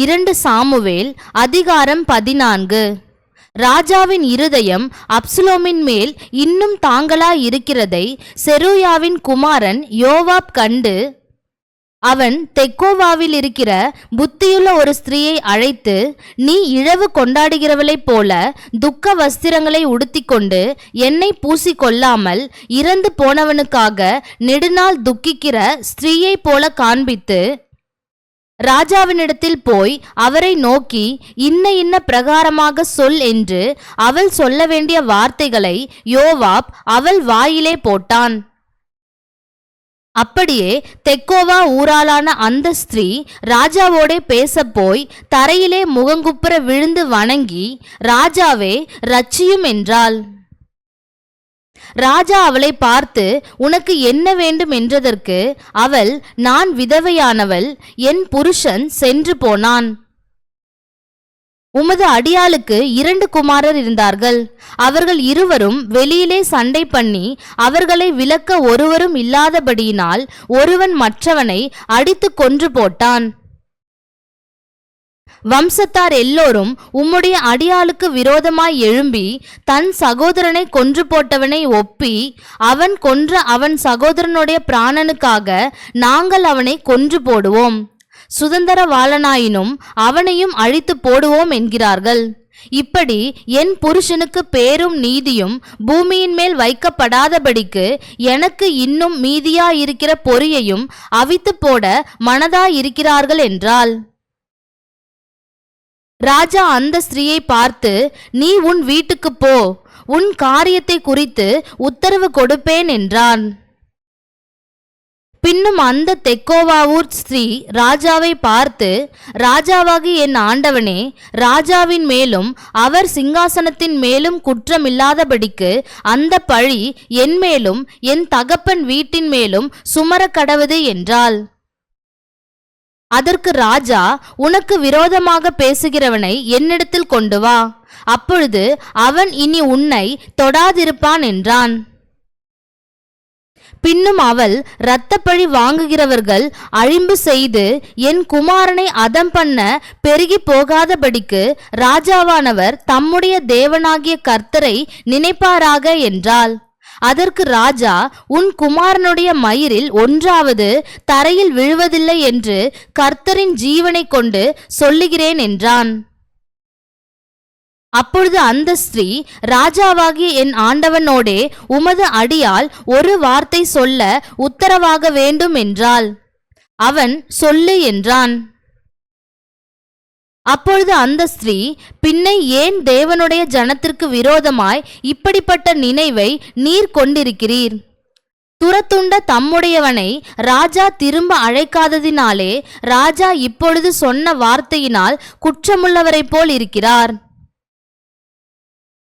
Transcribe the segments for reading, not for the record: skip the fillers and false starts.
2 Samuel அதிகாரம் 14. ராஜாவின் இருதயம் அப்சலோமின் மேல் இன்னும் தாங்களாய் இருக்கிறதை செருயாவின் குமாரன் யோவாப் கண்டு, அவன் தெக்கோவாவில் இருக்கிற புத்தியுள்ள ஒரு ஸ்திரீயை அழைத்து, நீ இழவு கொண்டாடுகிறவளைப் போல துக்க வஸ்திரங்களை உடுத்திக்கொண்டு எண்ணெய் பூசிக்கொள்ளாமல் இறந்து போனவனுக்காக நெடுநாள் துக்கிக்கிற ஸ்திரீயைப் போல காண்பித்து, ராஜாவினிடத்தில் போய் அவரை நோக்கி இன்ன பிரகாரமாக சொல் என்று அவள் சொல்ல வேண்டிய வார்த்தைகளை யோவாப் அவள் வாயிலே போட்டான். அப்படியே தெக்கோவா ஊராளான அந்த ஸ்திரீ ராஜாவோடே பேசப்போய் தரையிலே முகங்குப்புற விழுந்து வணங்கி, ராஜாவே ரட்சியும் என்றாள். ராஜா அவளை பார்த்து, உனக்கு என்ன வேண்டும் என்றதற்கு அவள், நான் விதவையானவள், என் புருஷன் சென்று போனான். உமது அடியாளுக்கு 2 குமாரர் இருந்தார்கள். அவர்கள் இருவரும் வெளியிலே சண்டை பண்ணி அவர்களை விலக்க ஒருவரும் இல்லாதபடியினால் ஒருவன் மற்றவனை அடித்து கொன்று போட்டான். வம்சத்தார் எல்லோரும் உம்முடைய அடியாளுக்கு விரோதமாய் எழும்பி தன் சகோதரனை கொன்று போட்டவனை ஒப்பி, அவன் கொன்ற அவன் சகோதரனுடைய பிராணனுக்காக நாங்கள் அவனை கொன்று போடுவோம், சுதந்திரவாளனாயினும் அவனையும் அழித்து போடுவோம் என்கிறார்கள். இப்படி என் புருஷனுக்கு பேரும் நீதியும் பூமியின் மேல் வைக்கப்படாதபடிக்கு எனக்கு இன்னும் மீதியாயிருக்கிற பொறியையும் அவித்து போட மனதாயிருக்கிறார்கள் என்றாள். ராஜா அந்த ஸ்திரீயை பார்த்து, நீ உன் வீட்டுக்கு போ, உன் காரியத்தை குறித்து உத்தரவு கொடுப்பேன் என்றான். பின்னும் அந்த தெக்கோவாவூர் ஸ்திரீ ராஜாவை பார்த்து, ராஜாவாகி என் ஆண்டவனே, ராஜாவின் மேலும் அவர் சிங்காசனத்தின் மேலும் குற்றமில்லாதபடிக்கு அந்த பழி என் மேலும் என் தகப்பன் வீட்டின் மேலும் சுமர கடவது என்றாள். அதற்கு ராஜா, உனக்கு விரோதமாக பேசுகிறவனை என்னிடத்தில் கொண்டு வா, அப்பொழுது அவன் இனி உன்னை தொடாதிருப்பான் என்றான். பின்னும் அவள், இரத்தப்பழி வாங்குகிறவர்கள் அழிம்பு செய்து என் குமாரனை அதம் பண்ண பெருகி போகாதபடிக்கு ராஜாவானவர் தம்முடைய தேவனாகிய கர்த்தரை நினைப்பாராக என்றாள். அதற்கு ராஜா, உன் குமாரனுடைய மயிரில் ஒன்றாவது தரையில் விழுவதில்லை என்று கர்த்தரின் ஜீவனை கொண்டு சொல்லுகிறேன் என்றான். அப்பொழுது அந்த ஸ்திரீ, ராஜாவாகிய என் ஆண்டவனோடே உமது அடியால் ஒரு வார்த்தை சொல்ல உத்தரவாக வேண்டும் என்றாள். அவன், சொல்லு என்றான். அப்பொழுது அந்த ஸ்திரீ, பின்னை ஏன் தேவனுடைய ஜனத்திற்கு விரோதமாய் இப்படிப்பட்ட நினைவை நீர் கொண்டிருக்கிறீர்? துரத்துண்ட தம்முடையவனை ராஜா திரும்ப அழைக்காததினாலே ராஜா இப்பொழுது சொன்ன வார்த்தையினால் குற்றமுள்ளவரைப் போல் இருக்கிறார்.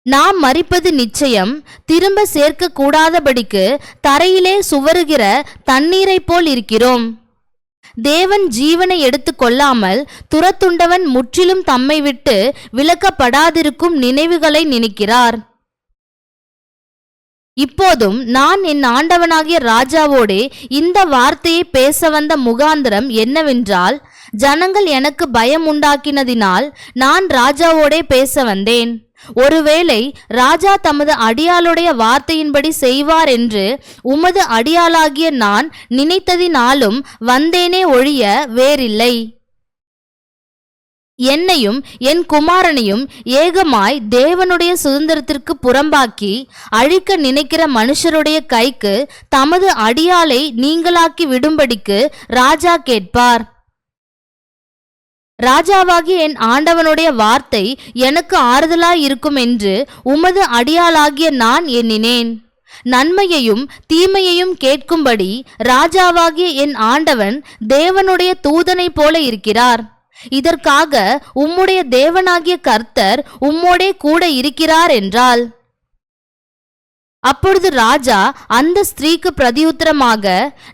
நாம் மரிப்பது நிச்சயம், திரும்ப சேர்க்க கூடாதபடிக்கு தரையிலே சுவருகிற தண்ணீரைப் போல் இருக்கிறோம். தேவன் ஜீவனை எடுத்து கொள்ளாமல் துரத்துண்டவன் முற்றிலும் தம்மை விட்டு விலக்கப்படாதிருக்கும் நினைவுகளை நினைக்கிறார். இப்போதும் நான் என் ஆண்டவனாகிய ராஜாவோடே இந்த வார்த்தையை பேச வந்த முகாந்திரம் என்னவென்றால், ஜனங்கள் எனக்கு பயம் உண்டாக்கினதினால் நான் ராஜாவோடே பேச வந்தேன். ஒருவேளை ராஜா தமது அடியாளுடைய வார்த்தையின்படி செய்வார் என்று உமது அடியாளாகிய நான் நினைத்ததினாலும் வந்தேனே ஒழிய வேறில்லை. என்னையும் என் குமாரனையும் ஏகமாய் தேவனுடைய சுதந்திரத்திற்கு புறம்பாக்கி அழிக்க நினைக்கிற மனுஷருடைய கைக்கு தமது அடியாளை நீங்களாக்கி விடும்படிக்கு ராஜா கேட்பார். ராஜாவாகிய என் ஆண்டவனுடைய வார்த்தை எனக்கு ஆறுதலாய் இருக்கும் என்று உமது அடியாளாகிய நான் எண்ணினேன். நன்மையையும் தீமையையும் கேட்கும்படி ராஜாவாகிய என் ஆண்டவன் தேவனுடைய தூதனைப் போல இருக்கிறார். இதற்காக உம்முடைய தேவனாகிய கர்த்தர் உம்மோடே கூட இருக்கிறார் என்றாள். அப்பொழுது ராஜா அந்த ஸ்திரீக்கு பிரதியுத்தரமாக,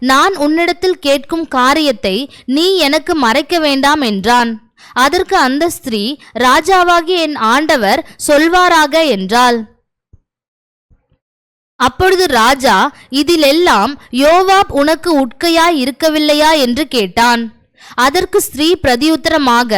நான் உன்னிடத்தில் கேட்கும் காரியத்தை நீ எனக்கு மறைக்க வேண்டாம் என்றான். அதற்கு அந்த ஸ்திரீ, ராஜாவாகிய என் ஆண்டவர் சொல்வாராக என்றாள். அப்பொழுது ராஜா, இதிலெல்லாம் யோவாப் உனக்கு உட்கையாய் இருக்கவில்லையா என்று கேட்டான். அதற்கு ஸ்திரீ பிரதியுத்தரமாக,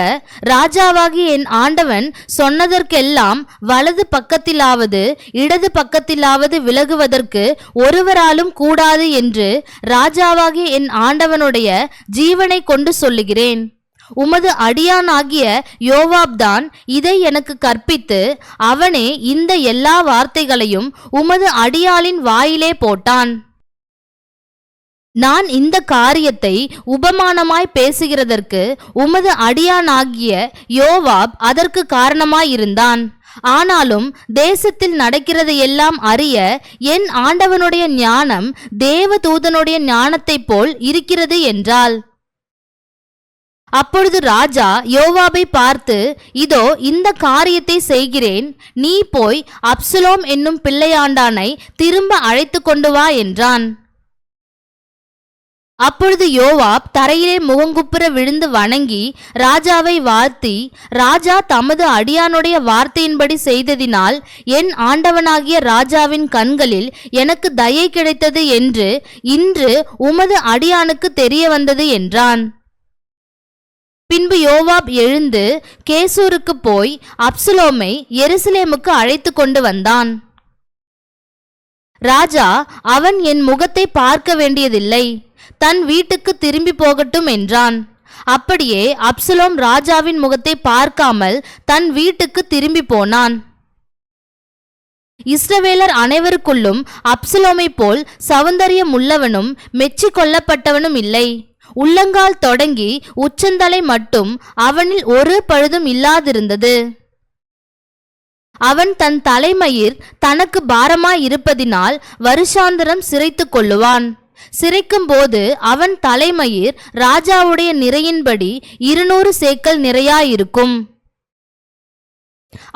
ராஜாவாகிய என் ஆண்டவன் சொன்னதற்கெல்லாம் வலது பக்கத்திலாவது இடது பக்கத்திலாவது விலகுவதற்கு ஒருவராலும் கூடாது என்று ராஜாவாகிய என் ஆண்டவனுடைய ஜீவனை கொண்டு சொல்லுகிறேன். உமது அடியானாகிய யோவாப்தான் இதை எனக்கு கற்பித்து அவனே இந்த எல்லா வார்த்தைகளையும் உமது அடியாளின் வாயிலே போட்டான். நான் இந்த காரியத்தை உபமானமாய் பேசுகிறதற்கு உமது அடியானாகிய யோவாப் அதற்கு காரணமாயிருந்தான். ஆனாலும் தேசத்தில் நடக்கிறதையெல்லாம் அறிய என் ஆண்டவனுடைய ஞானம் தேவதூதனுடைய ஞானத்தைப் போல் இருக்கிறது என்றாள். அப்பொழுது ராஜா யோவாபை பார்த்து, இதோ இந்த காரியத்தை செய்கிறேன், நீ போய் அப்சலோம் என்னும் பிள்ளையாண்டானை திரும்ப அழைத்து கொண்டு வா என்றான். அப்பொழுது யோவாப் தரையிலே முகங்குப்புற விழுந்து வணங்கி ராஜாவை வாழ்த்தி, ராஜா தமது அடியானுடைய வார்த்தையின்படி செய்ததினால் என் ஆண்டவனாகிய ராஜாவின் கண்களில் எனக்கு தயை கிடைத்தது என்று இன்று உமது அடியானுக்கு தெரிய வந்தது என்றான். பின்பு யோவாப் எழுந்து கேசூருக்கு போய் அப்சலோமை எருசலேமுக்கு அழைத்து கொண்டு வந்தான். ராஜா, அவன் என் முகத்தை பார்க்க வேண்டியதில்லை, தன் வீட்டுக்கு திரும்பி போகட்டும் என்றான். அப்படியே அப்சலோம் ராஜாவின் முகத்தை பார்க்காமல் தன் வீட்டுக்கு திரும்பி போனான். இஸ்ரவேலர் அனைவருக்குள்ளும் அப்சலோமை போல் சௌந்தரியம் உள்ளவனும் மெச்சி கொள்ளப்பட்டவனும் இல்லை. உள்ளங்கால் தொடங்கி உச்சந்தலை மட்டும் அவனில் ஒரு பழுதும் இல்லாதிருந்தது. அவன் தன் தலைமயிர் தனக்கு பாரமாயிருப்பதினால் வருஷாந்தரம் சிரைத்து கொள்ளுவான். சிரைக்கும் போது அவன் தலைமயிர் ராஜாவுடைய நிறையின்படி 200 சேக்கல் நிறையாயிருக்கும்.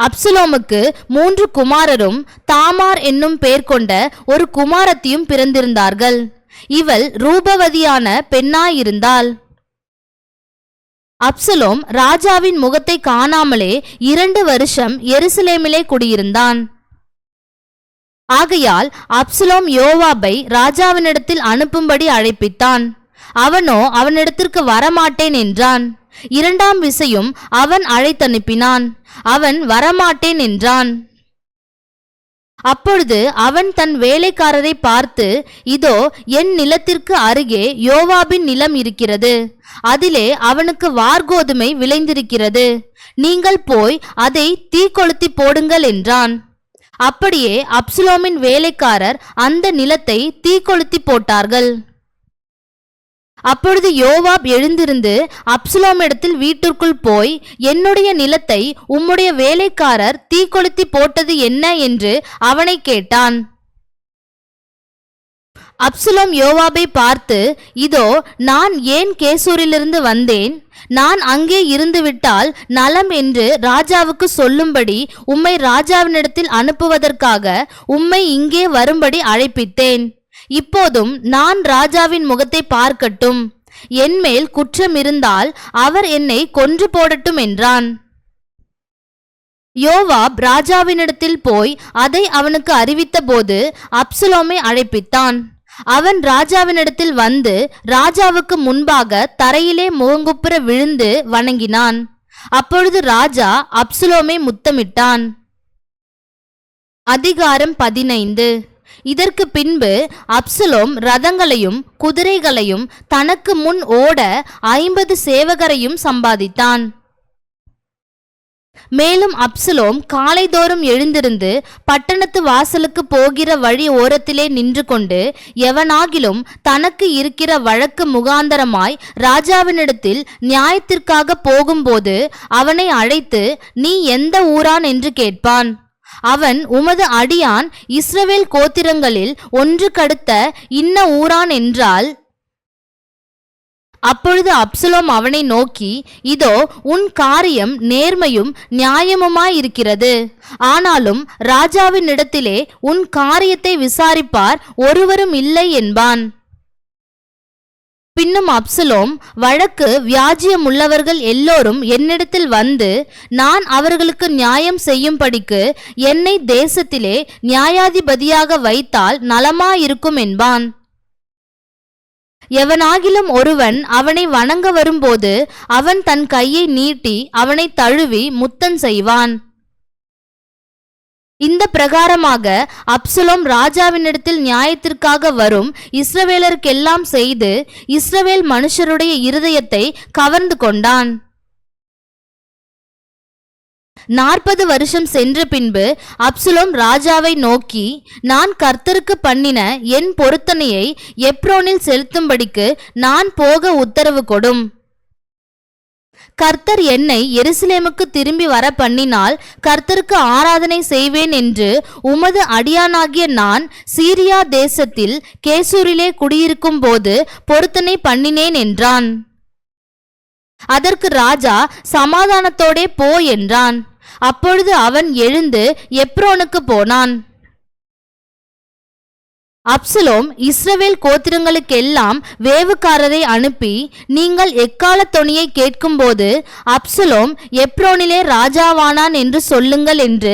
அப்சலோமுக்கு 3 குமாரரும் தாமார் என்னும் பெயர் கொண்ட ஒரு குமாரத்தியும் பிறந்திருந்தார்கள். இவள் ரூபவதியான பெண்ணாயிருந்தாள். அப்சலோம் ராஜாவின் முகத்தை காணாமலே 2 வருஷம் எருசலேமிலே குடியிருந்தான். ஆகையால் அப்சலோம் யோவாபை ராஜாவினிடத்தில் அனுப்பும்படி அழைப்பித்தான். அவனோ அவனிடத்திற்கு வரமாட்டேன் என்றான். 2ஆம் விசையும் அவன் அழைத்தனுப்பினான். அவன் வரமாட்டேன் என்றான். அப்பொழுது அவன் தன் வேலைக்காரரை பார்த்து, இதோ என் நிலத்திற்கு அருகே யோவாபின் நிலம் இருக்கிறது, அதிலே அவனுக்கு வார்கோதுமை விளைந்திருக்கிறது, நீங்கள் போய் அதை தீக்கொளுத்தி போடுங்கள் என்றான். அப்படியே அப்சலோமின் வேலைக்காரர் அந்த நிலத்தை தீக்கொளுத்தி போட்டார்கள். அப்பொழுது யோவாப் எழுந்திருந்து அப்சலோமிடத்தில் வீட்டிற்குள் போய், என்னுடைய நிலத்தை உம்முடைய வேலைக்காரர் தீக்கொளுத்தி போட்டது என்ன என்று அவனை கேட்டான். அப்சலோம் யோவாபை பார்த்து, இதோ நான் ஏன் கேசூரிலிருந்து வந்தேன், நான் அங்கே இருந்துவிட்டால் நலம் என்று ராஜாவுக்கு சொல்லும்படி உம்மை ராஜாவினிடத்தில் அனுப்புவதற்காக உம்மை இங்கே வரும்படி அழைப்பித்தேன். இப்போதும் நான் ராஜாவின் முகத்தை பார்க்கட்டும், என்மேல் குற்றம் இருந்தால் அவர் என்னை கொன்று போடட்டும் என்றான். யோவாப் ராஜாவினிடத்தில் போய் அதை அவனுக்கு அறிவித்த போது அப்சலோமை அழைப்பித்தான். அவன் ராஜாவினிடத்தில் வந்து ராஜாவுக்கு முன்பாக தரையிலே முகங்குப்புற விழுந்து வணங்கினான். அப்பொழுது ராஜா அப்சலோமை முத்தமிட்டான். அதிகாரம் 15. இதற்கு பின்பு அப்சலோம் ரதங்களையும் குதிரைகளையும் தனக்கு முன் ஓட 50 சேவகரையும் சம்பாதித்தான். மேலும் அப்சலோம் காலைதோறும் எழுந்திருந்து பட்டணத்து வாசலுக்கு போகிற வழி ஓரத்திலே நின்று கொண்டு, எவனாகிலும் தனக்கு இருக்கிற வழக்கு முகாந்தரமாய் ராஜாவினிடத்தில் நியாயத்திற்காக போகும்போது அவனை அழைத்து, நீ எந்த ஊரான் என்று கேட்பான். அவன், உமது அடியான் இஸ்ரவேல் கோத்திரங்களில் ஒன்றுக்கடுத்த இன்ன ஊரான் என்றால், அப்பொழுது அப்சலோம் அவனை நோக்கி, இதோ உன் காரியம் நேர்மையும் நியாயமுமாயிருக்கிறது, ஆனாலும் ராஜாவினிடத்திலே உன் காரியத்தை விசாரிப்பார் ஒருவரும் இல்லை என்பான். பின்னும் அப்சலோம், வழக்கு வியாஜியமுள்ளவர்கள் எல்லோரும் என்னிடத்தில் வந்து, நான் அவர்களுக்கு நியாயம் செய்யும்படிக்கு என்னை தேசத்திலே நியாயாதிபதியாக வைத்தால் நலமாயிருக்கும் என்பான். எவனாகிலும் ஒருவன் அவனை வணங்க வரும்போது அவன் தன் கையை நீட்டி அவனை தழுவி முத்தம் செய்வான். இந்த பிரகாரமாக அப்சலோம் ராஜாவினிடத்தில் நியாயத்திற்காக வரும் இஸ்ரவேலருக்கெல்லாம் செய்து இஸ்ரவேல் மனுஷருடைய இருதயத்தை கவர்ந்து கொண்டான். 40 வருஷம் சென்ற பின்பு அப்சலோம் ராஜாவை நோக்கி, நான் கர்த்தருக்கு பண்ணின என் பொருத்தனையை எப்ரோனில் செலுத்தும்படிக்கு நான் போக உத்தரவு கொடும். கர்த்தர் என்னை எருசலேமுக்கு திரும்பி வர பண்ணினால் கர்த்தருக்கு ஆராதனை செய்வேன் என்று உமது அடியானாகிய நான் சீரியா தேசத்தில் கேசூரிலே குடியிருக்கும் போது பொருத்தனை பண்ணினேன் என்றான். அதற்கு ராஜா சமாதானத்தோடே போ என்றான். அப்பொழுது அவன் எழுந்து எப்ரோனுக்கு போனான். அப்சலோம் இஸ்ரவேல் கோத்திரங்களுக்கெல்லாம் வேவுக்காரரை அனுப்பி, நீங்கள் எக்கால தொனியை கேட்கும்போது அப்சலோம் எப்ரோனிலே ராஜாவானான் என்று சொல்லுங்கள் என்று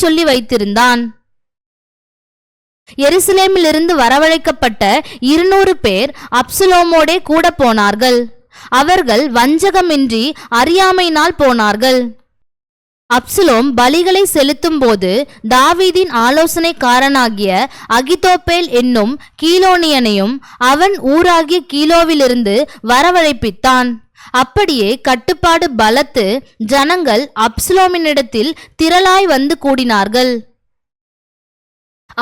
சொல்லி வைத்திருந்தான். எருசலேமிலிருந்து வரவழைக்கப்பட்ட 200 பேர் அப்சலோமோடே கூட போனார்கள். அவர்கள் வஞ்சகமின்றி அறியாமையினால் போனார்கள். அப்சலோம் பலிகளை செலுத்தும் போது தாவீதின் ஆலோசனைக்காரனாகிய அகிதோப்பேல் என்னும் கீலோனியனையும் அவன் ஊராகிய கீலோவிலிருந்து வரவழைப்பித்தான். அப்படியே கட்டுப்பாடு பலத்து ஜனங்கள் அப்சலோமினிடத்தில் திரளாய் வந்து கூடினார்கள்.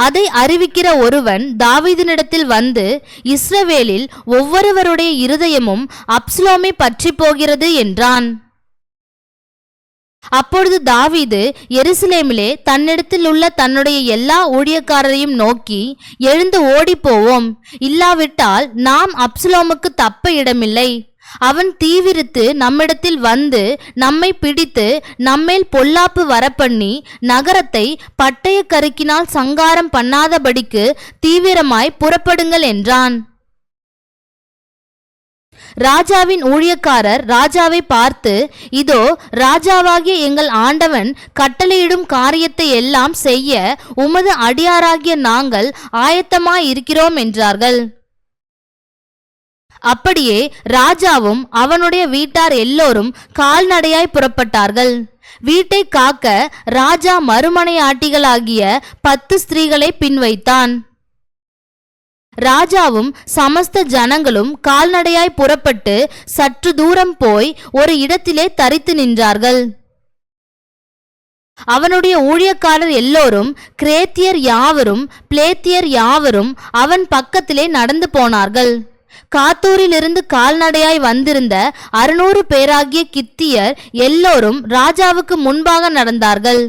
அதை அறிவிக்கிற ஒருவன் தாவீதினிடத்தில் வந்து, இஸ்ரவேலில் ஒவ்வொருவருடைய இருதயமும் அப்சலோமை பற்றி போகிறது என்றான். அப்பொழுது தாவீது எருசலேமிலே தன்னிடத்தில் உள்ள தன்னுடைய எல்லா ஊழியக்காரரையும் நோக்கி, எழுந்து ஓடிப்போவோம், இல்லாவிட்டால் நாம் அப்சலோமுக்கு தப்ப இடமில்லை. அவன் தீவிரித்து நம்மிடத்தில் வந்து நம்மை பிடித்து நம்மேல் பொல்லாப்பு வரப்பண்ணி நகரத்தை பட்டய கருக்கினால் சங்காரம் பண்ணாதபடிக்கு தீவிரமாய் புறப்படுங்கள் என்றான். ராஜாவின் ஊழியக்காரர் ராஜாவை பார்த்து, இதோ ராஜாவாகிய எங்கள் ஆண்டவன் கட்டளையிடும் காரியத்தை எல்லாம் செய்ய உமது அடியாராகிய நாங்கள் ஆயத்தமாயிருக்கிறோம் என்றார்கள். அப்படியே ராஜாவும் அவனுடைய வீட்டார் எல்லோரும் கால்நடையாய் புறப்பட்டார்கள். வீட்டை காக்க ராஜா மறுமனையாட்டிகளாகிய 10 ஸ்திரீகளை பின்வைத்தான். ராஜாவும் சமஸ்த ஜனங்களும் கால்நடையாய் புறப்பட்டு சற்று தூரம் போய் ஒரு இடத்திலே தரித்து நின்றார்கள். அவனுடைய ஊழியக்காரர் எல்லோரும் கிரேத்தியர் யாவரும் பிளேத்தியர் யாவரும் அவன் பக்கத்திலே நடந்து போனார்கள். காத்தூரிலிருந்து கால்நடையாய் வந்திருந்த 600 பேராகிய கித்தியர் எல்லோரும் ராஜாவுக்கு முன்பாக நடந்தார்கள்.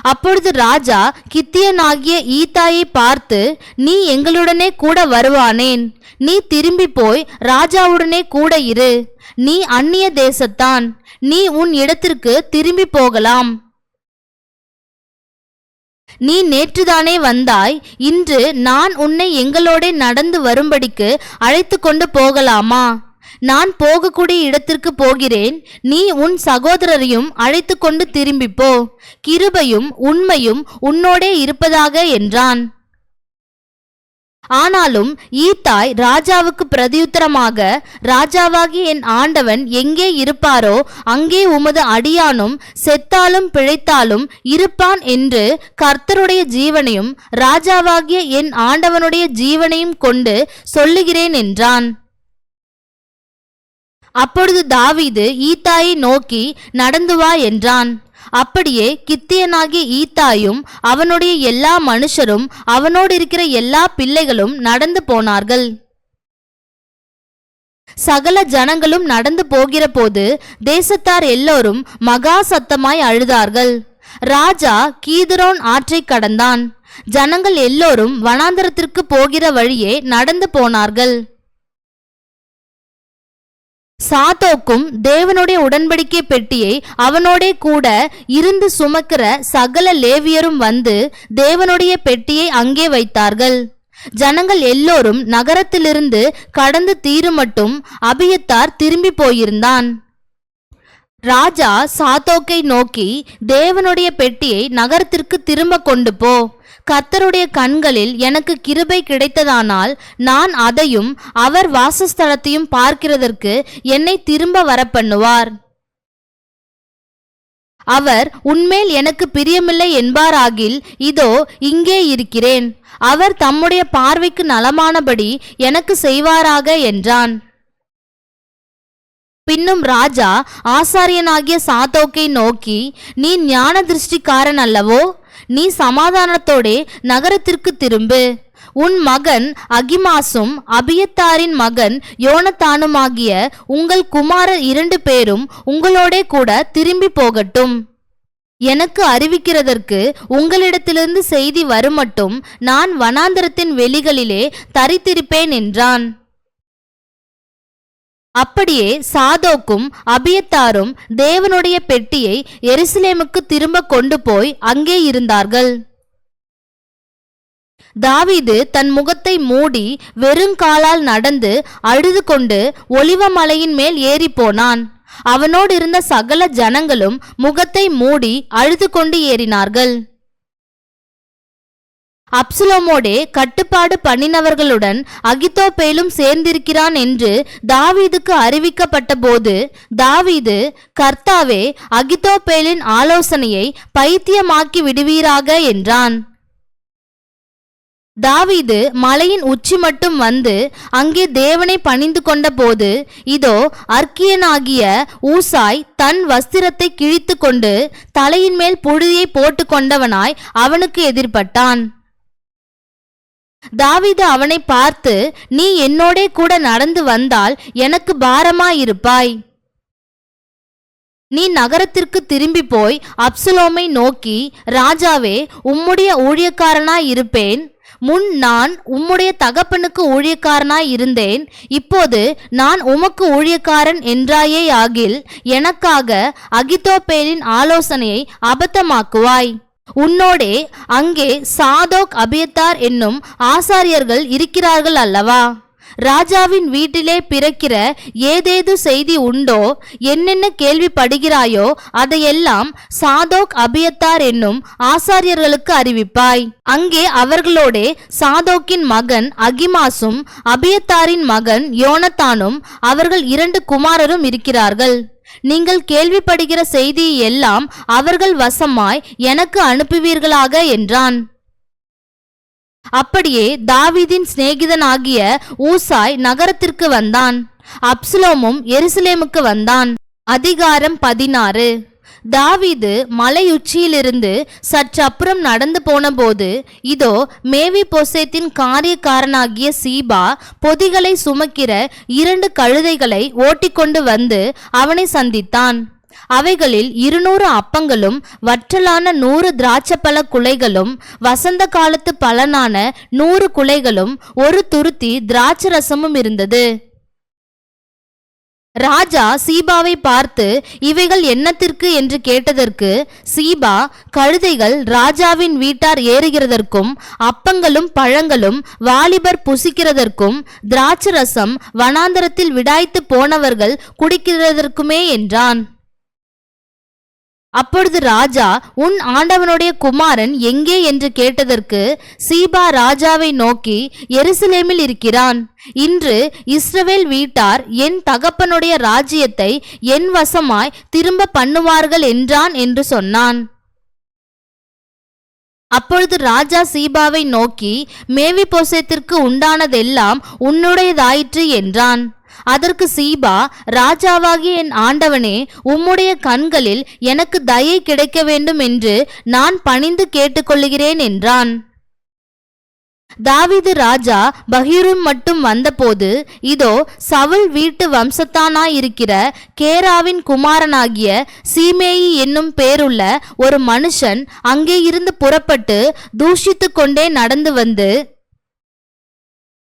அப்பொழுது ராஜா கித்தியனாகிய ஈத்தாயை பார்த்து, நீ எங்களுடனே கூட வருவானேன்? நீ திரும்பி போய் ராஜாவுடனே கூட இரு. நீ அந்நிய தேசத்தான், நீ உன் இடத்திற்கு திரும்பி போகலாம். நீ நேற்றுதானே வந்தாய், இன்று நான் உன்னை எங்களோட நடந்து வரும்படிக்கு அழைத்து கொண்டு போகலாமா? நான் போகக்கூடிய இடத்திற்கு போகிறேன், நீ உன் சகோதரரையும் அழைத்து கொண்டு திரும்பி போ. கிருபையும் உண்மையும் உன்னோடே இருப்பதாக என்றான். ஆனாலும் ஈத்தாய் ராஜாவுக்கு பிரதியுத்தரமாக, ராஜாவாகிய என் ஆண்டவன் எங்கே இருப்பாரோ அங்கே உமது அடியானும் செத்தாலும் பிழைத்தாலும் இருப்பான் என்று கர்த்தருடைய ஜீவனையும் ராஜாவாகிய என் ஆண்டவனுடைய ஜீவனையும் கொண்டு சொல்லுகிறேன் என்றான். அப்பொழுது தாவீது ஈத்தாயை நோக்கி, நடந்து வா என்றான். அப்படியே கித்தியனாகிய ஈத்தாயும் அவனுடைய எல்லா மனுஷரும் அவனோடு இருக்கிற எல்லா பிள்ளைகளும் நடந்து போனார்கள். சகல ஜனங்களும் நடந்து போகிற போது தேசத்தார் எல்லோரும் மகா சத்தமாய் அழுதார்கள். ராஜா கீதரோன் ஆற்றை கடந்தான். ஜனங்கள் எல்லோரும் வனாந்தரத்திற்கு போகிற வழியே நடந்து போனார்கள். சாதோக்கும் தேவனுடைய உடன்படிக்கை பெட்டியை அவனோடே கூட இருந்து சுமக்கிற சகல லேவியரும் வந்து தேவனுடைய பெட்டியை அங்கே வைத்தார்கள். ஜனங்கள் எல்லோரும் நகரத்திலிருந்து கடந்து தீருமட்டும் அபியத்தார் திரும்பி போயிருந்தான். ராஜா சாதோக்கை நோக்கி, தேவனுடைய பெட்டியை நகரத்திற்கு திரும்ப கொண்டு போ. கர்த்தருடைய கண்களில் எனக்கு கிருபை கிடைத்ததானால் நான் அதையும் அவர் வாசஸ்தலத்தையும் பார்க்கிறதற்கு என்னை திரும்ப வரப்பண்ணுவார். அவர் உன்மேல் எனக்கு பிரியமில்லை என்பாராகில் இதோ இங்கே இருக்கிறேன், அவர் தம்முடைய பார்வைக்கு நலமானபடி எனக்கு செய்வாராக என்றான். பின்னும் ராஜா ஆசாரியனாகிய சாதோக்கை நோக்கி, நீ ஞான திருஷ்டிக்காரன் அல்லவோ? நீ சமாதானத்தோடே நகரத்திற்கு திரும்பு. உன் மகன் அகிமாசும் அபியத்தாரின் மகன் யோனத்தானுமாகிய உங்கள் குமாரர் 2 பேரும் உங்களோடே கூட திரும்பி போகட்டும். எனக்கு அறிவிக்கிறதற்கு உங்களிடத்திலிருந்து செய்தி வருமட்டும் நான் வனாந்தரத்தின் வெளிகளிலே தரித்திருப்பேன் என்றான். அப்படியே சாதோக்கும் அபியத்தாரும் தேவனுடைய பெட்டியை எருசலேமுக்கு திரும்ப கொண்டு போய் அங்கே இருந்தார்கள். தாவீது தன் முகத்தை மூடி வெறுங்காலால் நடந்து அழுது கொண்டு ஒலிவ மலையின் மேல் ஏறி போனான். அவனோடு இருந்த சகல ஜனங்களும் முகத்தை மூடி அழுது கொண்டு ஏறினார்கள். அப்சலோமோடே கட்டுப்பாடு பண்ணினவர்களுடன் அகித்தோப்பேலும் சேர்ந்திருக்கிறான் என்று தாவீதுக்கு அறிவிக்கப்பட்ட போது தாவீது, கர்த்தாவே, அகித்தோப்பேலின் ஆலோசனையை பைத்தியமாக்கி விடுவீராக என்றான். தாவீது மலையின் உச்சி மட்டும் வந்து அங்கே தேவனை பணிந்து கொண்ட போது இதோ அர்க்கியனாகிய ஊசாய் தன் வஸ்திரத்தை கிழித்து கொண்டு தலையின் மேல் புழுதியை போட்டு கொண்டவனாய் அவனுக்கு எதிர்பட்டான். தாவீது அவனை பார்த்து, நீ என்னோடே கூட நடந்து வந்தால் எனக்கு பாரமாயிருப்பாய். நீ நகரத்திற்கு திரும்பி போய் அப்சலோமை நோக்கி, ராஜாவே, உம்முடைய ஊழியக்காரனாய் இருப்பேன். முன் நான் உம்முடைய தகப்பனுக்கு ஊழியக்காரனாய் இருந்தேன், இப்போது நான் உமக்கு ஊழியக்காரன் என்றாயே ஆகில் எனக்காக அகித்தோப்பேலின் ஆலோசனையை அபத்தமாக்குவாய். உன்னோடே அங்கே சாதோக் அபியத்தார் என்னும் ஆசாரியர்கள் இருக்கிறார்கள் அல்லவா? ராஜாவின் வீட்டிலே பிறக்கிற ஏதேது செய்தி உண்டோ, என்னென்ன கேள்விப்படுகிறாயோ அதையெல்லாம் சாதோக் அபியத்தார் என்னும் ஆசாரியர்களுக்கு அறிவிப்பாய். அங்கே அவர்களோடே சாதோக்கின் மகன் அகிமாசும் அபியத்தாரின் மகன் யோனத்தானும் அவர்கள் 2 குமாரரும் இருக்கிறார்கள். நீங்கள் கேள்விப்படுகிற செய்தி எல்லாம் அவர்கள் வசமாய் எனக்கு அனுப்புவீர்களாக என்றான். அப்படியே தாவீதின் சிநேகிதனாகிய ஊசாய் நகரத்திற்கு வந்தான். அப்சலோமும் எருசலேமுக்கு வந்தான். அதிகாரம் 16. தாவீது மலையுச்சியிலிருந்து சற்றப்புறம் நடந்து போனபோது இதோ மேவிபோசேத்தின் காரியக்காரனாகிய சீபா பொதிகளை சுமக்கிற 2 கழுதைகளை ஓட்டிக்கொண்டு வந்து அவனை சந்தித்தான். அவைகளில் 200 அப்பங்களும் வற்றலான 100 திராட்சப்பழ குலைகளும் வசந்த காலத்து பலனான 100 குலைகளும் 1 துருத்தி திராட்சரசமும் இருந்தது. ராஜா சீபாவை பார்த்து, இவைகள் என்னத்திற்கு என்று கேட்டதற்கு சீபா, கழுதைகள் ராஜாவின் வீட்டார் ஏறுகிறதற்கும் அப்பங்களும் பழங்களும் வாலிபர் புசிக்கிறதற்கும் திராட்சரசம் வனாந்தரத்தில் விடாய்த்து போனவர்கள் குடிக்கிறதற்குமே என்றான். அப்பொழுது ராஜா, உன் ஆண்டவனுடைய குமாரன் எங்கே என்று கேட்டதற்கு சீபா ராஜாவை நோக்கி, எருசலேமில் இருக்கிறான். இன்று இஸ்ரவேல் வீட்டார் என் தகப்பனுடைய ராஜ்யத்தை என் வசமாய் திரும்ப பண்ணுவார்கள் என்றான் என்று சொன்னான். அப்பொழுது ராஜா சீபாவை நோக்கி, மேவிபோசேத்திற்கு உண்டானதெல்லாம் உன்னுடையதாயிற்று என்றான். அதற்கு சீபா, ராஜாவாகிய என் ஆண்டவனே, உம்முடைய கண்களில் எனக்கு தயை கிடைக்க வேண்டும் என்று நான் பணிந்து கேட்டுக்கொள்கிறேன் என்றான். தாவீது ராஜா பஹீரும் மட்டும் வந்தபோது இதோ சவுல் வீட்டு வம்சத்தானாயிருக்கிற கேராவின் குமாரனாகிய சீமேயி என்னும் பேருள்ள ஒரு மனுஷன் அங்கே இருந்து புறப்பட்டு தூஷித்து கொண்டே நடந்து வந்து,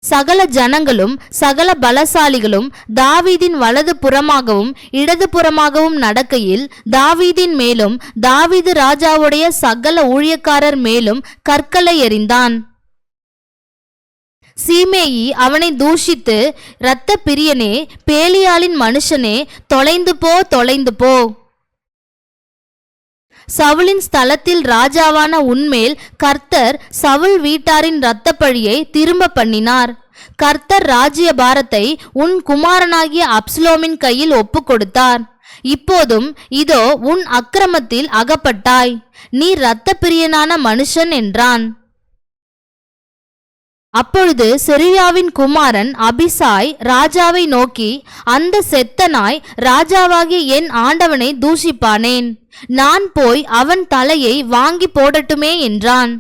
சகல ஜனங்களும் சகல பலசாலிகளும் தாவீதின் வலது புறமாகவும் இடது புறமாகவும் நடக்கையில் தாவீதின் மேலும் தாவீது ராஜாவுடைய சகல ஊழியக்காரர் மேலும் கற்களை எறிந்தான். சீமேயி அவனை தூஷித்து, இரத்த பிரியனே, பேலியாளின் மனுஷனே, தொலைந்து போ, தொலைந்து போ. சவுலின் ஸ்தலத்தில் ராஜாவான உன்மேல் கர்த்தர் சவுல் வீட்டாரின் இரத்தப்பழியை திரும்ப பண்ணினார். கர்த்தர் ராஜ்ய பாரத்தை உன் குமாரனாகிய அப்சலோமின் கையில் ஒப்பு கொடுத்தார். இப்போதும் இதோ உன் அக்கிரமத்தில் அகப்பட்டாய், நீ இரத்த பிரியனான மனுஷன் என்றான். அப்பொழுது செருயாவின் குமாரன் அபிசாய் ராஜாவை நோக்கி, அந்த செத்த நாய் ராஜாவாகிய என் ஆண்டவனை தூஷிப்பானேன், நான் போய் அவன் தலையை வாங்கி போடட்டுமே என்றான்.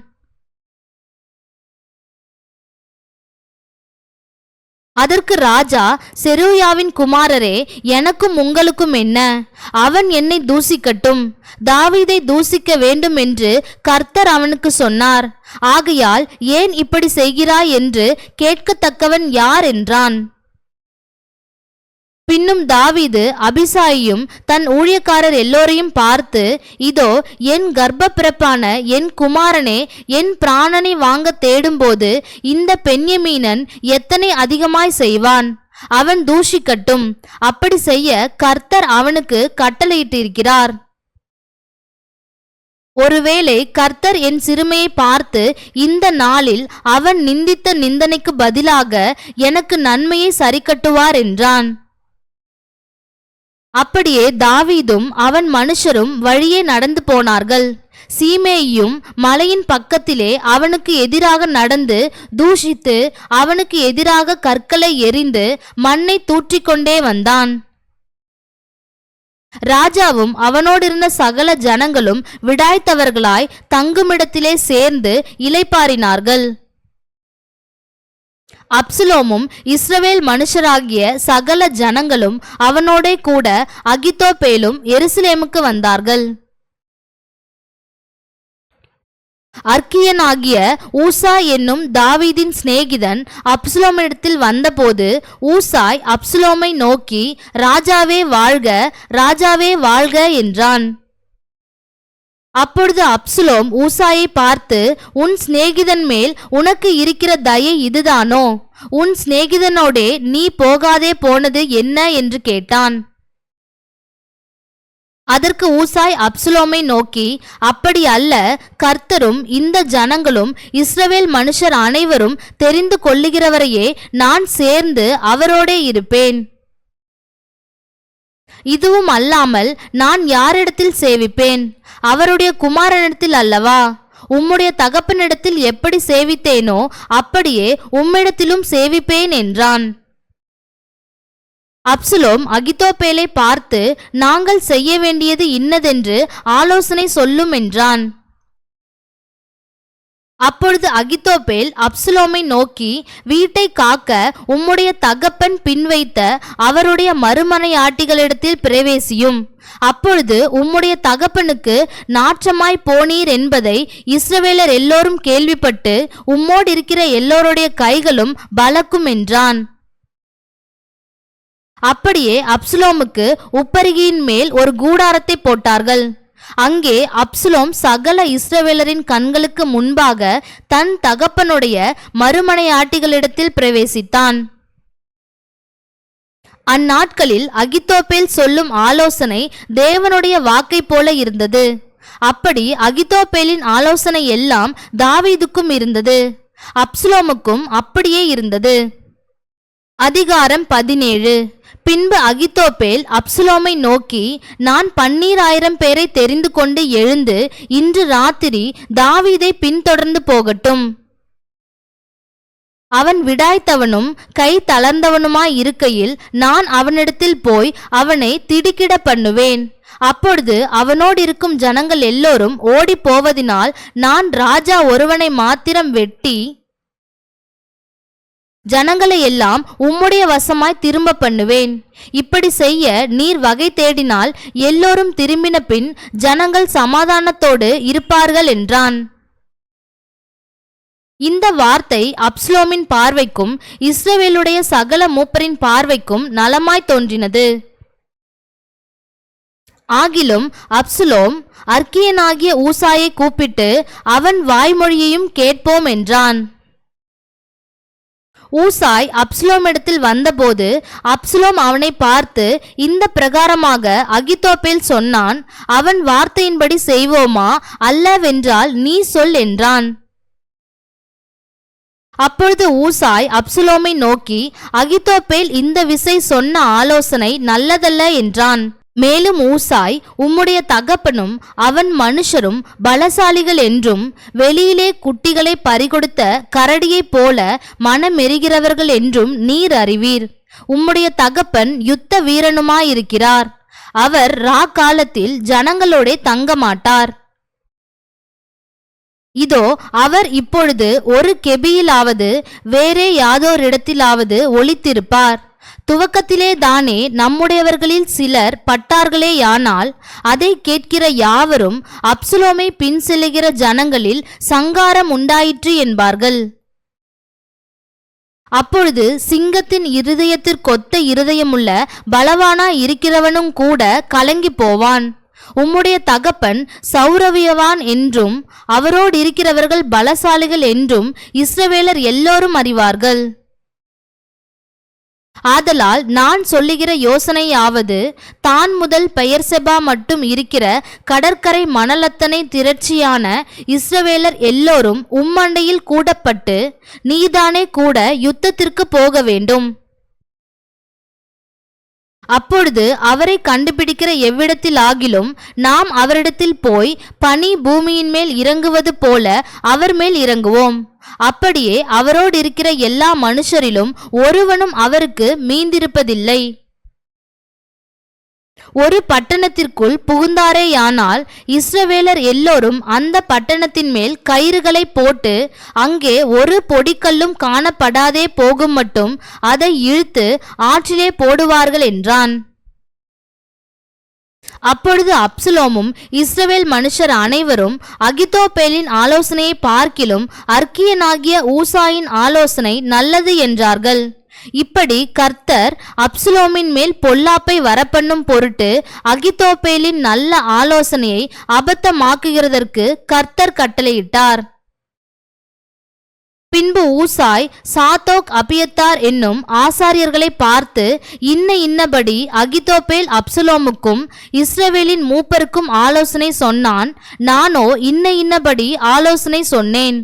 அதற்கு ராஜா, செருயாவின் குமாரரே, எனக்கும் உங்களுக்கும் என்ன? அவன் என்னை தூசிக்கட்டும், தாவீதை தூசிக்க வேண்டும் என்று கர்த்தர் அவனுக்கு சொன்னார். ஆகையால் ஏன் இப்படி செய்கிறாய் என்று கேட்கத்தக்கவன் யார் என்றான். பின்னும் தாவீது அபிசாயையும் தன் ஊழியக்காரர் எல்லோரையும் பார்த்து, இதோ என் கர்ப்ப பிறப்பான என் குமாரனே என் பிராணனை வாங்க தேடும்போது இந்த பென்யமீனன் எத்தனை அதிகமாய் செய்வான், அவன் தூஷிக்கட்டும், அப்படி செய்ய கர்த்தர் அவனுக்கு கட்டளையிட்டிருக்கிறார். ஒருவேளை கர்த்தர் என் சிறுமையை பார்த்து இந்த நாளில் அவன் நிந்தித்த நிந்தனைக்கு பதிலாக எனக்கு நன்மையை சரிக்கட்டுவார் என்றான். அப்படியே தாவீதும் அவன் மனுஷரும் வழியே நடந்து போனார்கள். சீமேயும் மலையின் பக்கத்திலே அவனுக்கு எதிராக நடந்து தூஷித்து அவனுக்கு எதிராக கற்களை எறிந்து மண்ணை தூற்றிக்கொண்டே வந்தான். ராஜாவும் அவனோடிருந்த சகல ஜனங்களும் விடாய்த்தவர்களாய் தங்குமிடத்திலே சேர்ந்து இளைப்பாறினார்கள். அப்சலோமும் இஸ்ரவேல் மனுஷராகிய சகல ஜனங்களும் அவனோடே கூட அகித்தோப்பேலும் எருசலேமுக்கு வந்தார்கள். அர்க்கியனாகிய ஊசா என்னும் தாவீதின் சிநேகிதன் அப்சலோமிடத்தில் வந்தபோது ஊசாய் அப்சலோமை நோக்கி, ராஜாவே வாழ்க, ராஜாவே வாழ்க என்றான். அப்பொழுது அப்சலோம் ஊசாயை பார்த்து, உன் சிநேகிதன் மேல் உனக்கு இருக்கிற தயை இதுதானோ? உன் சிநேகிதனோடே நீ போகாதே போனது என்ன என்று கேட்டான். அதற்கு ஊசாய் அப்சலோமை நோக்கி, அப்படி அல்ல, கர்த்தரும் இந்த ஜனங்களும் இஸ்ரவேல் மனுஷர் அனைவரும் தெரிந்து கொள்ளுகிறவரையே நான் சேர்ந்து அவரோடே இருப்பேன். இதுவும் அல்லாமல் நான் யாரிடத்தில் சேவிப்பேன்? அவருடைய குமாரனிடத்தில் அல்லவா? உம்முடைய தகப்பனிடத்தில் எப்படி சேவித்தேனோ அப்படியே உம்மிடத்திலும் சேவிப்பேன் என்றான். அப்சலோம் அகித்தோப்பேலை பார்த்து, நாங்கள் செய்ய வேண்டியது இன்னதென்று ஆலோசனை சொல்லும் என்றான். அப்பொழுது அகித்தோப்பேல் அப்சலோமை நோக்கி, வீட்டை காக்க உம்முடைய தகப்பன் பின்வைத்த அவருடைய மறுமனையாட்டிகளிடத்தில் பிரவேசியும். அப்பொழுது உம்முடைய தகப்பனுக்கு நாற்றமாய் போனீர் என்பதை இஸ்ரவேலர் எல்லோரும் கேள்விப்பட்டு உம்மோடு இருக்கிற எல்லோருடைய கைகளும் பலக்கும் என்றான். அப்படியே அப்சலோமுக்கு உப்பரிகையின் மேல் ஒரு கூடாரத்தை போட்டார்கள். அங்கே அப்சலோம் சகல இஸ்ரவேலரின் கண்களுக்கு முன்பாக தன் தகப்பனுடைய மறுமனையாட்டிகளிடத்தில் பிரவேசித்தான். அந்நாட்களில் அகித்தோப்பேல் சொல்லும் ஆலோசனை தேவனுடைய வாக்கை போல இருந்தது. அப்படி அகித்தோப்பேலின் ஆலோசனை எல்லாம் தாவீதுக்கும் இருந்தது, அப்சலோமுக்கும் அப்படியே இருந்தது. அதிகாரம் 17. பின்பு அகித்தோப்பேல் அப்சலோமை நோக்கி, நான் 12,000 பேரை தெரிந்து கொண்டு எழுந்து இன்று ராத்திரி தாவீதை பின்தொடர்ந்து போகட்டும். அவன் விடாய்த்தவனும் கை தளர்ந்தவனுமாய் இருக்கையில் நான் அவனிடத்தில் போய் அவனை திடுக்கிட பண்ணுவேன். அப்பொழுது அவனோடு இருக்கும் ஜனங்கள் எல்லோரும் ஓடி போவதினால் நான் ராஜா ஒருவனை மாத்திரம் வெட்டி ஜனங்களை எல்லாம் உம்முடைய வசமாய் திரும்ப பண்ணுவேன். இப்படி செய்ய நீர் வகை தேடினால் எல்லோரும் திரும்பின பின் ஜனங்கள் சமாதானத்தோடு இருப்பார்கள் என்றான். இந்த வார்த்தை அப்சலோமின் பார்வைக்கும் இஸ்ரவேலுடைய சகல மூப்பரின் பார்வைக்கும் நலமாய் தோன்றினது. ஆகிலும் அப்சலோம் அர்க்கியனாகிய ஊசாயை கூப்பிட்டு அவன் வாய்மொழியையும் கேட்போம் என்றான். ஊசாய் அப்சலோமிடத்தில் வந்தபோது அப்சலோம் அவனை பார்த்து, இந்த பிரகாரமாக அகித்தோப்பேல் சொன்னான், அவன் வார்த்தையின்படி செய்வோமா அல்லவென்றால் நீ சொல் என்றான். அப்பொழுது ஊசாய் அப்சலோமை நோக்கி, அகித்தோப்பேல் இந்த விசை சொன்ன ஆலோசனை நல்லதல்ல என்றான். மேலும் ஊசாய், உம்முடைய தகப்பனும் அவன் மனுஷரும் பலசாலிகள் என்றும் வெளியிலே குட்டிகளை பறிகொடுத்த கரடியைப் போல மனமெரிகிறவர்கள் என்றும் நீர் அறிவீர். உம்முடைய தகப்பன் யுத்த வீரனுமாயிருக்கிறார். அவர் காலத்தில் ஜனங்களோடே தங்க மாட்டார். இதோ அவர் இப்பொழுது ஒரு கெபியிலாவது வேறே யாதோரிடத்திலாவது ஒளித்திருப்பார். துவக்கத்திலே தானே நம்முடையவர்களில் சிலர் பட்டார்களேயானால் அதை கேட்கிற யாவரும் அப்சலோமை பின் செல்லுகிற ஜனங்களில் சங்காரம் உண்டாயிற்று என்பார்கள். அப்பொழுது சிங்கத்தின் இருதயத்திற்கொத்த இருதயமுள்ள பலவானா இருக்கிறவனும் கூட கலங்கி போவான். உம்முடைய தகப்பன் சௌரவியவான் என்றும் அவரோடு இருக்கிறவர்கள் பலசாலிகள் என்றும் இஸ்ரவேலர் எல்லோரும் அறிவார்கள். ஆதலால் நான் சொல்லுகிற யோசனையாவது, தான் முதல் பெயர்செபா மட்டும் இருக்கிற கடற்கரை மணலத்தனை திரட்சியான இஸ்ரவேலர் எல்லோரும் உம்மண்டையில் கூடப்பட்டு நீதானே கூட யுத்தத்திற்கு போக வேண்டும். அப்பொழுது அவரை கண்டுபிடிக்கிற எவ்விடத்தில் ஆகிலும் நாம் அவரிடத்தில் போய் பனி பூமியின் மேல் இறங்குவது போல அவர் மேல் இறங்குவோம். அப்படியே அவரோடு இருக்கிற எல்லா மனுஷரிலும் ஒருவனும் அவருக்கு மீந்திருப்பதில்லை. ஒரு பட்டணத்திற்குள் புகுந்தாரேயானால் இஸ்ரவேலர் எல்லோரும் அந்த பட்டணத்தின் மேல் கயிறுகளை போட்டு அங்கே ஒரு பொடிக்கல்லும் காணப்படாதே போகும் மட்டும் அதை இழுத்து ஆற்றிலே போடுவார்கள் என்றான். அப்பொழுது அப்சலோமும் இஸ்ரவேல் மனுஷர் அனைவரும் அகித்தோப்பேலின் ஆலோசனையை பார்க்கிலும் அர்க்கியனாகிய ஊசாயின் ஆலோசனை நல்லது என்றார்கள். இப்படி கர்த்தர் அப்சலோமின் மேல் பொல்லாப்பை வரப்பண்ணும் பொருட்டு அகித்தோப்பேலின் நல்ல ஆலோசனையை அபத்தமாக்குகிறதற்கு கர்த்தர் கட்டளையிட்டார். பின்பு ஊசாய் சாதோக் அபியத்தார் என்னும் ஆசாரியர்களை பார்த்து, இன்னபடி அகித்தோப்பேல் அப்சலோமுக்கும் இஸ்ரவேலின் மூப்பருக்கும் ஆலோசனை சொன்னான், நானோ இன்னபடி ஆலோசனை சொன்னேன்.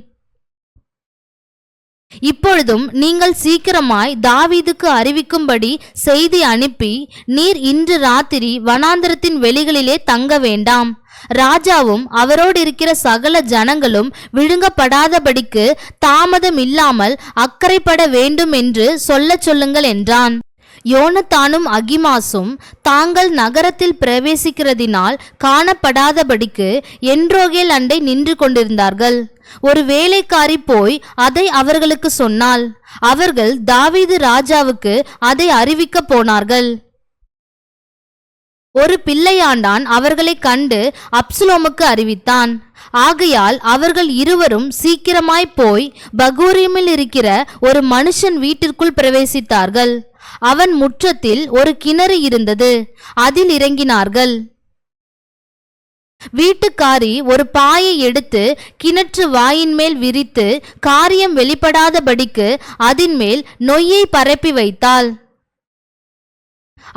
இப்பொழுதும் நீங்கள் சீக்கிரமாய் தாவீதுக்கு அறிவிக்கும்படி செய்தி அனுப்பி, நீர் இன்று ராத்திரி வனாந்தரத்தின் வெளிகளிலே தங்க வேண்டாம். ராஜாவும் அவரோடு இருக்கிற சகல ஜனங்களும் விழுங்கப்படாதபடிக்கு தாமதம் இல்லாமல் அக்கறைப்பட வேண்டும் என்று சொல்லுங்கள் என்றான். யோனத்தானும் அகிமாசும் தாங்கள் நகரத்தில் பிரவேசிக்கிறதினால் காணப்படாதபடிக்கு என்ரோகேல் அண்டை நின்று கொண்டிருந்தார்கள். ஒரு வேலைக்காரி போய் அதை அவர்களுக்கு சொன்னாள். அவர்கள் தாவீது ராஜாவுக்கு அதை அறிவிக்க போனார்கள். ஒரு பிள்ளையாண்டான் அவர்களை கண்டு அப்சலோமுக்கு அறிவித்தான். ஆகையால் அவர்கள் இருவரும் சீக்கிரமாய் போய் பகூரிமில் இருக்கிற ஒரு மனுஷன் வீட்டிற்குள் பிரவேசித்தார்கள். அவன் முற்றத்தில் ஒரு கிணறு இருந்தது. அதில் இறங்கினார்கள். வீட்டுக்காரி ஒரு பாயை எடுத்து கிணற்று வாயின் மேல் விரித்து காரியம் வெளிப்படாதபடிக்கு அதின் மேல் நொய்யை பரப்பி வைத்தாள்.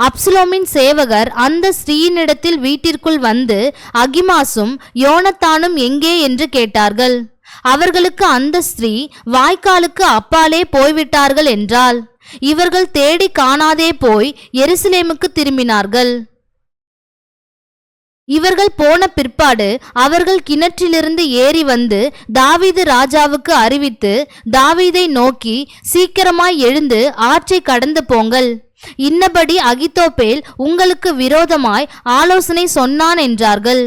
அப்சலோமின் சேவகர் அந்த ஸ்திரீயினிடத்தில் வீட்டிற்குள் வந்து, அகிமாசும் யோனத்தானும் எங்கே என்று கேட்டார்கள். அவர்களுக்கு அந்த ஸ்திரீ வாய்க்காலுக்கு அப்பாலே போய்விட்டார்கள் என்றாள். இவர்கள் தேடி காணாதே போய் எருசலேமுக்கு திரும்பினார்கள். இவர்கள் போன பிற்பாடு அவர்கள் கிணற்றிலிருந்து ஏறி வந்து தாவீது ராஜாவுக்கு அறிவித்து, தாவீதை நோக்கி, சீக்கிரமாய் எழுந்து ஆற்றை கடந்து போங்கள். இன்னபடி அகித்தோப்பேல் உங்களுக்கு விரோதமாய் ஆலோசனை சொன்னான் என்றார்கள்.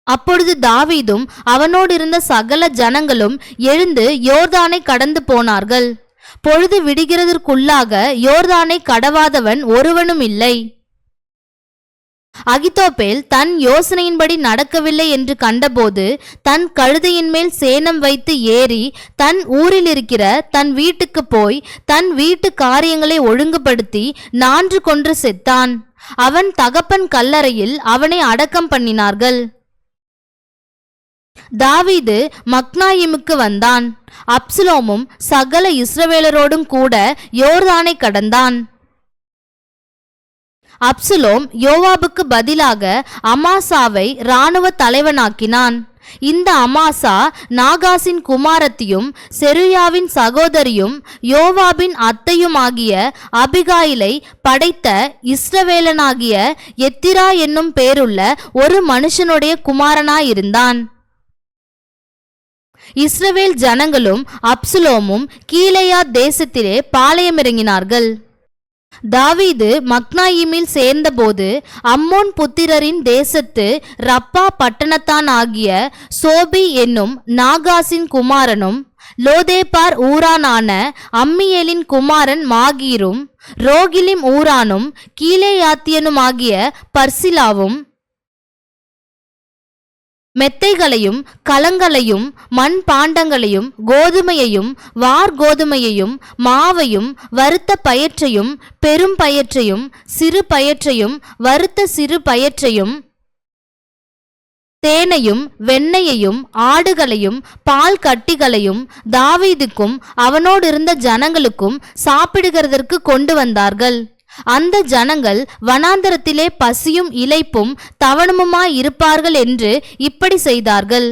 அப்பொழுது தாவீதும் அவனோடு இருந்த சகல ஜனங்களும் எழுந்து யோர்தானை கடந்து போனார்கள். பொழுது விடுகிறதற்குள்ளாக யோர்தானை கடவாதவன் ஒருவனும் இல்லை. அகித்தோப்பேல் தன் யோசனையின்படி நடக்கவில்லை என்று கண்டபோது தன் கழுதையின் மேல் சேணம் வைத்து ஏறி தன் ஊரில் இருக்கிற தன் வீட்டுக்கு போய் தன் வீட்டு காரியங்களை ஒழுங்குபடுத்தி 4 கொன்று செத்தான். அவன் தகப்பன் கல்லறையில் அவனை அடக்கம் பண்ணினார்கள். தாவீது மக்னாயிமுக்கு வந்தான். அப்சலோமும் சகல இஸ்ரவேலரோடும் கூட யோர்தானை கடந்தான். அப்சலோம் யோவாபுக்கு பதிலாக அமாசாவை இராணுவ தலைவனாக்கினான். இந்த அமாசா நாகாசின் குமாரத்தியும் செருயாவின் சகோதரியும் யோவாபின் அத்தையுமாகிய அபிகாயிலை படைத்த இஸ்ரவேலனாகிய எத்திரா என்னும் பேருள்ள ஒரு மனுஷனுடைய குமாரனாயிருந்தான். இஸ்ரவேல் ஜனங்களும் அப்சலோமும் கீலேயாத் தேசத்திலே பாளையமிறங்கினார்கள். தாவீது மக்னாயிமில் சேர்ந்தபோது அம்மோன் புத்திரரின் தேசத்து ரப்பா பட்டணத்தான் ஆகிய சோபி என்னும் நாகாசின் குமாரனும் லோதேபார் ஊரானான அம்மியேலின் குமாரன் மாகீரும் ரோகிலிம் ஊரானும் கீலேயாத்தியனுமாகிய பர்சிலாவும் மெத்தைகளையும் கலங்களையும் மண் பாண்டங்களையும் கோதுமையையும் வார்கோதுமையையும் மாவையும் வறுத்த பயற்றையும் பெரும் பயற்றையும் சிறு பயற்றையும் வறுத்த சிறு பயற்றையும் தேனையும் வெண்ணெயையும் ஆடுகளையும் பால் கட்டிகளையும் தாவீதுக்கும் அவனோடிருந்த ஜனங்களுக்கும் சாப்பிடுகிறதற்கு கொண்டு வந்தார்கள். அந்த ஜனங்கள் வனாந்தரத்திலே பசியும் இளைப்பும் தவணமுமாயிருப்பார்கள் என்று இப்படி செய்தார்கள்.